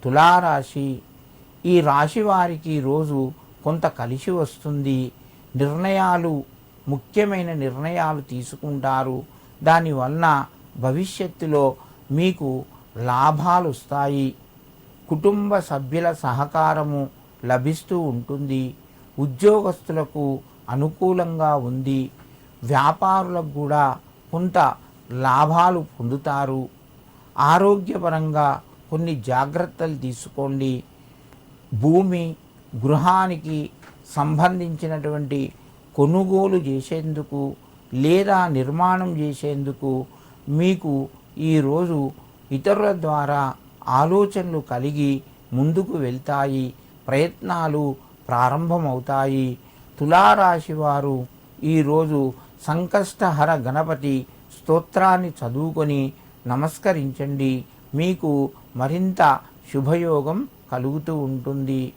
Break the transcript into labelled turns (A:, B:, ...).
A: తులారాశి. ఈ రాశి వారికి రోజు కొంత కలిసి వస్తుంది. నిర్ణయాలు, ముఖ్యమైన నిర్ణయాలు తీసుకుంటారు. దానివల్ల భవిష్యత్తులో మీకు లాభాలు వస్తాయి. కుటుంబ సభ్యుల సహకారము లభిస్తూ ఉంటుంది. ఉద్యోగస్తులకు అనుకూలంగా ఉంది. వ్యాపారులకు కూడా కొంత లాభాలు పొందుతారు. ఆరోగ్యపరంగా కొన్ని జాగ్రత్తలు తీసుకోండి. భూమి, గృహానికి సంబంధించినటువంటి కొనుగోలు చేసేందుకు లేదా నిర్మాణం చేసేందుకు మీకు ఈరోజు ఇతరుల ద్వారా ఆలోచనలు కలిగి ముందుకు వెళ్తాయి. ప్రయత్నాలు ప్రారంభమవుతాయి. తులారాశి వారు ఈరోజు సంకష్టహర గణపతి స్తోత్రాన్ని చదువుకొని నమస్కరించండి. మీకు మరింత శుభయోగం కలుగుతూ ఉంటుంది.